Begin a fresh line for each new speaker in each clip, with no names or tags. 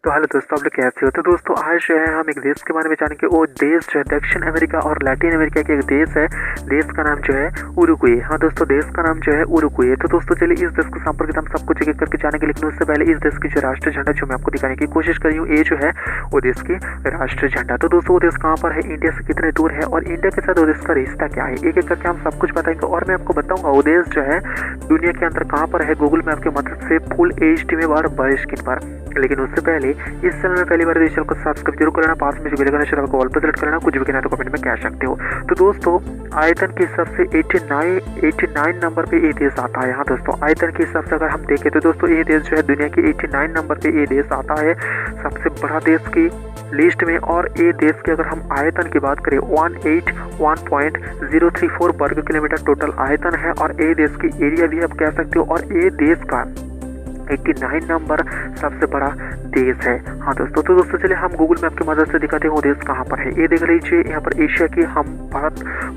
तो हेलो दोस्तों, आप लोग कैसे हो। तो दोस्तों आज जो है हम एक देश के बारे में जानेंगे। वो देश जो है दक्षिण अमेरिका और लैटिन अमेरिका के एक देश है। देश का नाम जो है उरुग्वे। हाँ दोस्तों, देश का नाम जो है उरुग्वे। तो दोस्तों चलिए इस देश को संपर्कित हम सब कुछ एक एक करके जानेंगे, लेकिन उससे पहले इस देश की जो राष्ट्रीय झंडा जो मैं आपको दिखाने की कोशिश कर रही हूँ, ये जो है वो देश की राष्ट्रीय झंडा। तो दोस्तों वो देश कहाँ पर है, इंडिया से कितने दूर है और इंडिया के साथ वो देश का रिश्ता क्या है, एक एक करके हम सब कुछ बताएंगे। और मैं आपको बताऊंगा वो देश जो है दुनिया के अंदर कहाँ पर है, गूगल मैप की मदद से फुल HD में और बड़े स्क्रीन पर। लेकिन उससे पहले इस चैनल में पहली बार इस चैनल को सब्सक्राइब जरूर करना, पास में जो बेल आइकन है को ऑल पर सेलेक्ट करना, कुछ भी कहना तो कमेंट में कह सकते हो। तो दोस्तों आयतन के हिसाब से 89 नंबर पे ये देश आता है। हाँ दोस्तों, आयतन के हिसाब से अगर हम देखें तो दोस्तों ये देश जो है दुनिया के 89 नंबर पे ये देश आता है, सबसे बड़ा देश की लिस्ट में। और ये देश के अगर हम आयतन की बात करें 181.034 वर्ग किलोमीटर टोटल आयतन है, और ये देश की एरिया भी आप कह सकते हो। और ये देश का 89 नंबर सबसे बड़ा देश है। हाँ दोस्तों, तो दोस्तों चलिए हम गूगल मैप की मदद से दिखाते हैं वो देश कहाँ पर है। ये देख लीजिए, यहाँ पर एशिया की हम भारत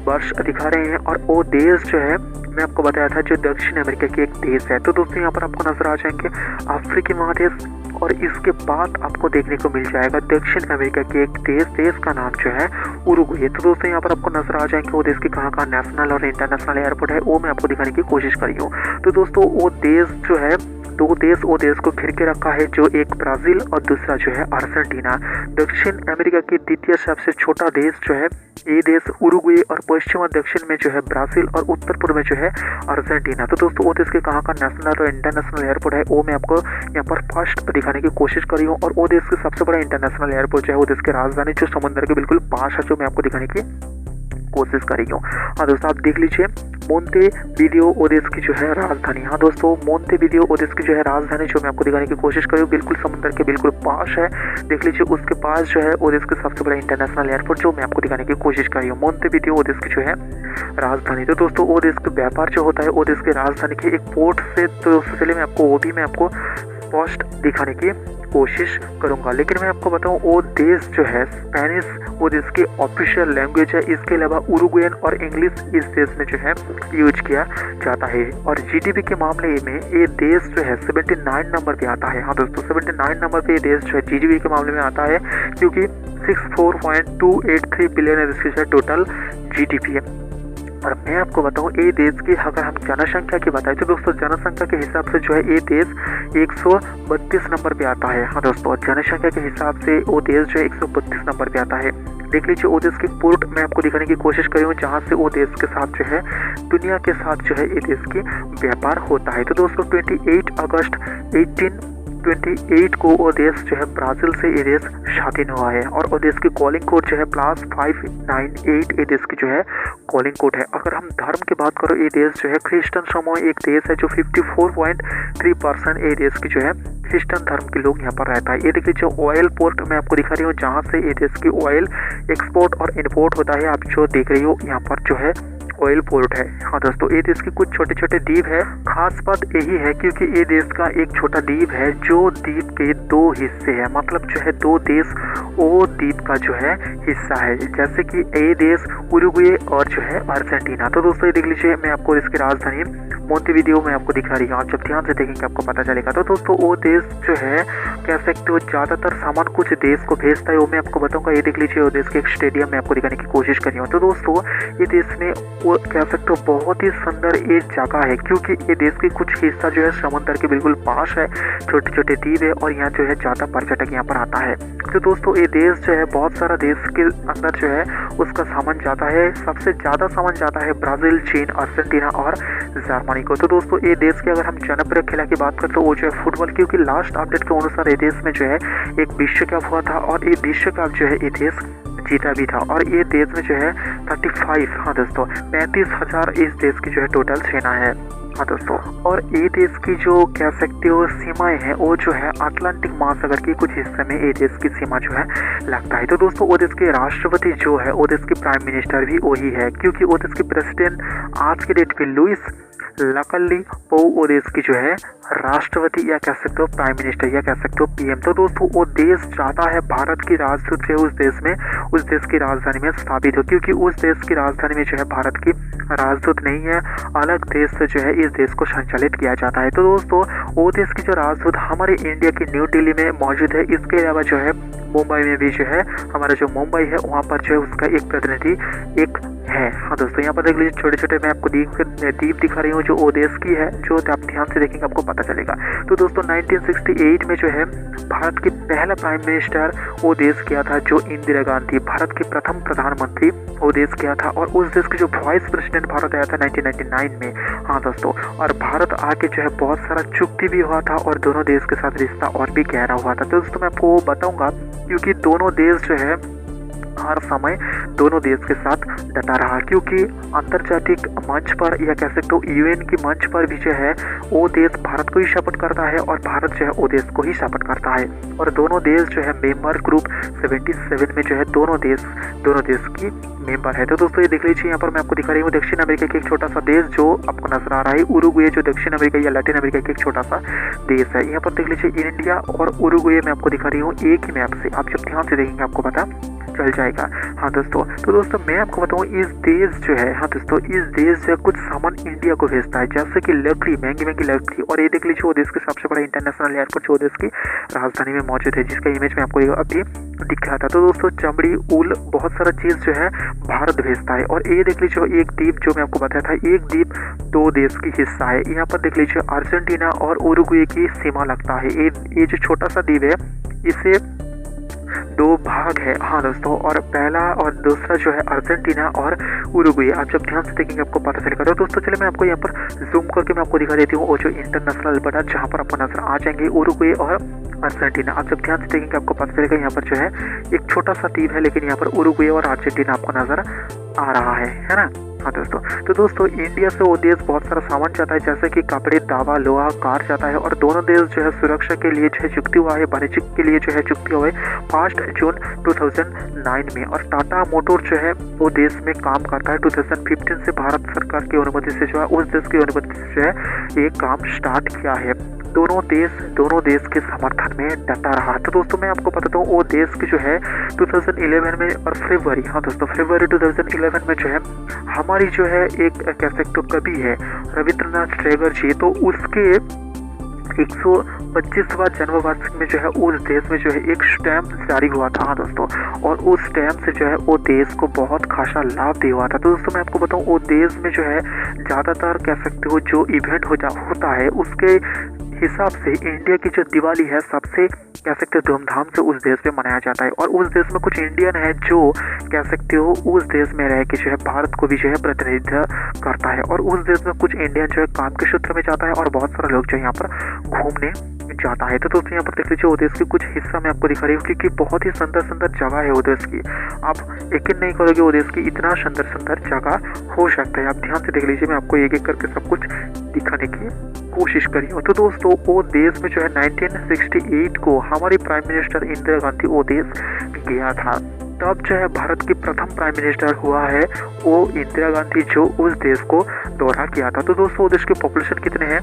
वर्ष दिखा रहे हैं, और वो देश जो है मैं आपको बताया था जो दक्षिण अमेरिका की एक देश है। तो दोस्तों यहाँ पर आपको नजर आ जाएंगे अफ्रीकी महादेश, और इसके बाद आपको देखने को मिल जाएगा दक्षिण अमेरिका की एक देश का नाम जो है उरुग्वे। तो दोस्तों यहाँ पर आपको नजर आ जाएंगे वो देश की कहाँ कहाँ नेशनल और इंटरनेशनल एयरपोर्ट है, वो मैं आपको दिखाने की कोशिश करी हूँ। तो दोस्तों वो देश जो है दो देश वो देश को घिर के रखा है, जो एक ब्राजील और दूसरा जो है अर्जेंटीना। दक्षिण अमेरिका की द्वितीय सबसे छोटा देश जो है ये देश उरुग्वे, और पश्चिम और दक्षिण में जो है ब्राजील, और उत्तर पूर्व में जो है अर्जेंटीना। तो दोस्तों वो देश के कहाँ का नेशनल और इंटरनेशनल एयरपोर्ट है वो मैं आपको यहाँ पर फर्स्ट दिखाने की कोशिश करी हूँ। और वो देश के सबसे बड़ा इंटरनेशनल एयरपोर्ट जो है वो देश की राजधानी जो समुद्र के बिल्कुल पास है, जो मैं आपको दिखाने की कोशिश करी हूँ। हाँ दोस्तों आप देख लीजिए, मोंटेवीडियो वो देश की जो है राजधानी। हाँ दोस्तों, मोंटेवीडियो वो देश की जो है राजधानी जो मैं आपको दिखाने की कोशिश करी हूँ, बिल्कुल समुद्र के बिल्कुल पास है। देख लीजिए उसके पास जो है वो देश के सबसे बड़ा इंटरनेशनल एयरपोर्ट जो मैं आपको दिखाने की कोशिश करी हूँ, मोंटेवीडियो वो देश की जो है राजधानी। तो दोस्तों वो देश का व्यापार जो होता है वो देश की राजधानी के एक पोर्ट से, तो चलिए मैं आपको वो भी मैं आपको स्पष्ट दिखाने की कोशिश करूंगा। लेकिन मैं आपको बताऊं वो देश जो है स्पेनिश वो देश की ऑफिशियल लैंग्वेज है। इसके अलावा उरुग्वेन और इंग्लिश इस देश में जो है यूज किया जाता है। और GDP के मामले में ये देश जो है 79 नंबर पे आता है। हाँ दोस्तों 79 नंबर पे ये देश जो है GDP के मामले में आता है, क्योंकि 64.283 बिलियन इसकी जो है टोटल GDP है। और मैं आपको बताऊं ये देश की अगर हम जनसंख्या की बताएं तो दोस्तों जनसंख्या के हिसाब से जो है ये देश 132 नंबर पे आता है। हाँ दोस्तों, जनसंख्या के हिसाब से वो देश जो है 132 नंबर पे आता है। देख लीजिए वो देश की पोर्ट मैं आपको दिखाने की कोशिश करी हूँ, जहाँ से वो देश के साथ जो है दुनिया के साथ जो है ये देश की व्यापार होता है। तो दोस्तों 28 अगस्त 1828 को वो देश जो है ब्राजील से ये देश स्वाधीन हुआ है, और वो देश की कॉलिंग कोड जो है +598 ये देश की जो है कॉलिंग कोड है। अगर हम धर्म की बात करो, ये देश जो है क्रिश्चियन समूह एक देश है, जो 54.3% ये देश की जो है क्रिश्चियन धर्म के लोग यहाँ पर रहता है। ये देख लीजिए ऑयल पोर्ट मैं आपको दिखा रही हूँ, जहाँ से ये देश की ऑयल एक्सपोर्ट और इम्पोर्ट होता है। आप जो देख रही हो यहाँ पर जो है ऑयल पोर्ट है। हाँ दोस्तों, ये देश की कुछ छोटे छोटे द्वीप है। खास बात यही है क्योंकि ये देश का एक छोटा द्वीप है, जो द्वीप के दो हिस्से है, मतलब जो है दो देश वो द्वीप का जो है हिस्सा है, जैसे कि ये देश उरुग्वे और जो है अर्जेंटीना। तो दोस्तों ये देख लीजिए, मैं आपको इसकी राजधानी मोंटेवीडियो में आपको दिखा रही हूँ, आप जब ध्यान से देखेंगे आपको पता चलेगा। तो दोस्तों वो देश जो है कह सकते हो ज्यादातर सामान कुछ देश को भेजता है, वो मैं आपको बताऊंगा। ये देख लीजिए वो देश के एक स्टेडियम में आपको दिखाने की कोशिश कर रही हूँ। तो दोस्तों ये देश में वो कह सकते हो बहुत ही सुंदर एक जगह है, क्योंकि ये देश की कुछ हिस्सा जो है समुद्र के बिल्कुल पास है, छोटे छोटे द्वीप है, और यहाँ जो है ज्यादा पर्यटक यहाँ पर आता है। तो दोस्तों ये देश जो है बहुत सारा देश के अंदर जो है उसका सामान जाता है। सबसे ज्यादा सामान जाता है ब्राजील, चीन, अर्जेंटीना और जर्मनी को। तो दोस्तों ये देश की अगर हम जनप्रिय खेला की बात करें तो वो जो है फुटबॉल, क्योंकि लास्ट अपडेट के अनुसार ये देश में जो है एक विश्व कप हुआ था, और ये विश्व कप जो है ये देश जीता भी था। और ये देश में जो है 35 हाँ दोस्तों 35,000 इस देश की जो है टोटल सेना है। हाँ दोस्तों, और ये देश की जो कह सकते हो सीमाएं हैं वो जो है अटलांटिक महासागर के कुछ हिस्से में ये देश की सीमा जो है लगता है। तो दोस्तों वो देश के राष्ट्रपति जो है वो देश की प्राइम मिनिस्टर भी वही है, क्योंकि वो देश की प्रेसिडेंट आज के डेट पे लुइस लकली पो वो देश की जो है राष्ट्रपति या कह सकते हो प्राइम मिनिस्टर या कह सकते हो PM। तो दोस्तों वो देश चाहता है भारत की राजदूत जो है उस देश में उस देश की राजधानी में स्थापित हो, क्योंकि उस देश की राजधानी में जो है भारत की राजदूत नहीं है, अलग देश से जो है इस देश को संचालित किया जाता है। तो दोस्तों वो देश की जो राजदूत हमारे इंडिया की न्यू दिल्ली में मौजूद है। इसके अलावा जो है मुंबई में भी जो है हमारा जो मुंबई है वहाँ पर जो है उसका एक प्रतिनिधि एक है। हाँ दोस्तों, यहाँ पर देख लीजिए छोटे छोटे मैं आपको द्वीप दिखा रही हूँ जो वो देश की है, जो आप ध्यान से देखेंगे आपको पता चलेगा। तो दोस्तों 1968 में जो है भारत के पहला प्राइम मिनिस्टर वो देश किया था जो इंदिरा गांधी, भारत के प्रथम प्रधानमंत्री वो देश किया था। और उस देश के जो वाइस प्रेसिडेंट भारत आया था 1999 में। हाँ दोस्तों, और भारत आके जो है बहुत सारा चुक्ति भी हुआ था और दोनों देश के साथ रिश्ता और भी गहरा हुआ था। तो दोस्तों मैं आपको बताऊंगा क्योंकि दोनों देश जो है हर समय दोनों देश के साथ डटा रहा, क्योंकि अंतर्जातिक मंच पर या कह सकते हो यूएन की मंच पर भी जो है वो देश भारत को ही सपोर्ट करता है और भारत जो है वो देश को ही सपोर्ट करता है। और दोनों देश जो है मेंबर ग्रुप 77 में जो है दोनों देश की मेंबर है। तो दोस्तों ये देख लीजिए, यहाँ पर मैं आपको दिखा रही हूँ दक्षिण अमेरिका का एक छोटा सा देश जो आपको नजर आ रहा है, उरुग्वे, जो दक्षिण अमेरिका या लैटिन अमेरिका का एक छोटा सा देश है। यहाँ पर देख लीजिए इंडिया और उरुग्वे मैं आपको दिखा रही हूँ एक ही मैप से, आप जब ध्यान से देखेंगे आपको पता चल जाएगा। हाँ दोस्तों, तो दोस्तों मैं आपको बताऊँ इस देश जो है, हाँ दोस्तों इस देश जो है कुछ सामान इंडिया को भेजता है, जैसे कि लकड़ी, महंगी लकड़ी। और ये देख लीजिए वो देश के सबसे बड़ा इंटरनेशनल एयरपोर्ट जो देश की राजधानी में मौजूद है, जिसका इमेज मैं आपको अभी दिख रहा था। तो दोस्तों चमड़ी, ऊल, बहुत सारा चीज़ जो है भारत भेजता है। और ये देख लीजिए एक द्वीप जो मैं आपको बताया था, एक द्वीप दो देश की हिस्सा है। यहाँ पर देख लीजिए अर्जेंटीना और उरुग्वे की सीमा लगता है। ये जो छोटा सा द्वीप है इसे दो भाग है। हाँ दोस्तों, और पहला और दूसरा जो है अर्जेंटीना और उरुग्वे, आप जब ध्यान से देखेंगे आपको पता चलेगा। तो दोस्तों चलिए मैं आपको यहाँ पर जूम करके मैं आपको दिखा देती हूँ वो जो इंटरनेशनल बड़ा जहाँ पर आपको नजर आ जाएंगे उरुग्वे और अर्जेंटीना। आप जब ध्यान से देखेंगे आपको पता चलेगा यहाँ पर जो है एक छोटा सा द्वीप है, लेकिन यहाँ पर उरुग्वे और अर्जेंटीना आपको नजर आ रहा है ना। हाँ दोस्तों, तो दोस्तों इंडिया से वो देश बहुत सारा सामान जाता है, जैसे कि कपड़े, दवा, लोहा, कार जाता है। और दोनों देश जो है सुरक्षा के लिए जो है चुक्ति हुआ है, वाणिज्य के लिए जो है चुक्ति हुआ है 5 जून 2009 में। और टाटा मोटर जो है वो देश में काम करता है 2015 से भारत सरकार की अनुमति से जो है उस देश की अनुमति से जो है ये काम स्टार्ट किया है। दोनों देश के समर्थन में डटा रहा। तो दोस्तों मैं आपको बताता हूँ वो देश की जो है 2011 में और फरवरी, हाँ दोस्तों फरवरी 2011 में जो है हमारी जो है एक कह सकते हो कवि है रविंद्रनाथ टैगोर जी, तो उसके 125वां जन्मवार्षिक में जो है उस देश में जो है एक स्टैम्प जारी हुआ था। हाँ दोस्तों, और उस स्टैम्प से जो है वो देश को बहुत खासा लाभ दिया हुआ था। तो दोस्तों मैं आपको बताऊँ वो देश में जो है ज़्यादातर कह सकते हो जो इवेंट होता है उसके हिसाब से इंडिया की जो दिवाली है सबसे कह सकते हो धूमधाम से उस देश में मनाया जाता है। और उस देश में कुछ इंडियन है जो कह सकते हो उस देश में रह के जो है भारत को भी जो है प्रतिनिधित्व करता है। और उस देश में कुछ इंडियन जो है काम के सूत्र में जाता है और बहुत सारे लोग जो है यहाँ पर घूमने जाता है। तो दोस्तों यहाँ पर देख लीजिए वो देश की कुछ हिस्सा मैं आपको दिखा रही हूँ, क्योंकि बहुत ही सुंदर जगह है वो देश की। आप यकीन नहीं करोगे वो देश की इतना सुंदर जगह हो सकता है। आप ध्यान से देख लीजिए, मैं आपको एक एक करके सब कुछ दिखाने की कोशिश करी हूँ। तो दोस्तों वो देश में जो है 1968 को हमारी प्राइम मिनिस्टर इंदिरा गांधी वो देश गया था। तब जो है भारत की प्रथम प्राइम मिनिस्टर हुआ है वो इंदिरा गांधी, जो उस देश को दौरा किया था। तो दोस्तों वो देश की पॉपुलेशन कितने हैं,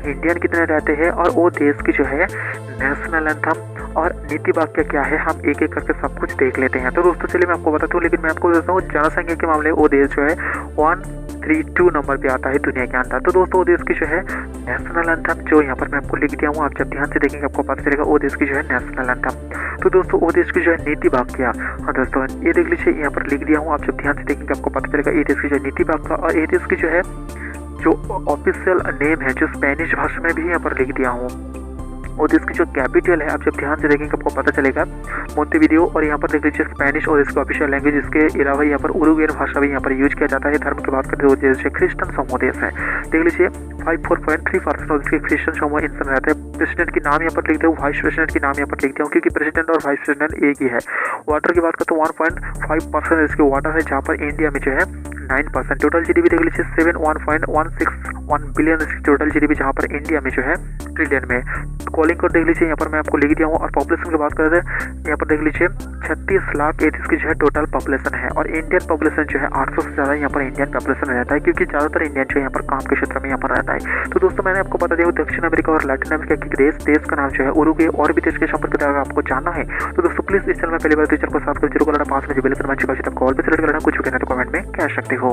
इंडियन कितने रहते हैं, और वो देश की जो है नेशनल एंथम और नीति वाक्य क्या है, हम एक एक करके सब कुछ देख लेते हैं। तो दोस्तों चलिए मैं आपको बताता हूँ, लेकिन मैं आपको बताता हूँ जनसंख्या के मामले वो देश जो है 132 नंबर पे आता है दुनिया के अंदर। तो दोस्तों वो देश की जो है नेशनल एंथम जो यहाँ पर मैं आपको लिख दिया हूँ, आप जब ध्यान से देखेंगे आपको पता चलेगा वो देश की जो है नेशनल एंथम। तो दोस्तों वो देश की जो है नीति वाक्य, हाँ दोस्तों ये देख लीजिए यहाँ पर लिख दिया हूँ, आप जब ध्यान से देखेंगे आपको पता चलेगा ये देश की जो नीति वाक्य। और ये देश की जो है जो ऑफिशियल नेम है जो स्पेनिश भाषा में भी यहाँ पर लिख दिया हूँ। और इसकी जो कैपिटल है आप जब ध्यान से देखेंगे आपको पता चलेगा मोंटेविडियो। और यहाँ पर देख लीजिए स्पेनिश और इसका ऑफिशियल लैंग्वेज, इसके अलावा यहाँ पर उरुग्वेन भाषा भी यहाँ पर यूज किया जाता है। धर्म की बात करते हुए देश क्रिश्चियन समूह देश है। देख लीजिए 54.3% ऑफ इसके क्रिश्चियन समूह इंसान रहते हैं। प्रेसिडेंट की नाम यहाँ पर लिखते हूँ, वाइस प्रेसिडेंट की नाम यहाँ पर लिखते हूँ, क्योंकि प्रेसिडेंट और वाइस प्रेसिडेंट एक ही है। वाटर की बात करते हैं 1.5% इसके वाटर है, जहाँ पर इंडिया में जो है 9%। टोटल जीडीपी देख लीजिए 7.161 बिलियन टोटल जीडीपी, जहाँ पर इंडिया में जो है ट्रिलियन में। कॉलिंग कोड देख लीजिए यहाँ पर मैं आपको लिख दिया हूँ। और पॉपुलेशन की बात करते हैं यहाँ पर देख लीजिए 36 लाख इसकी जो है टोटल पॉपुलेशन है। और इंडियन पॉपुलेशन जो है 800 से ज़्यादा यहाँ पर इंडियन पॉपुलेशन रहता है, क्योंकि ज़्यादातर इंडियन जो है यहाँ पर काम के क्षेत्र में यहाँ पर रहता है। तो दोस्तों मैंने आपको बता दिया दक्षिण अमेरिका और लैटिन अमेरिका के देश का नाम जो है उरुग्वे, और भी देश के संपर्क अगर आपको जानना है तो दोस्तों प्लीज़ इस चैनल में पहली बार चैनल को सब्सक्राइब जरूर करना, 5 बजे बेल आइकन बजाकर कॉल पे सेलेक्ट करना, कुछ भी कहना तो कमेंट में कह सकते हो।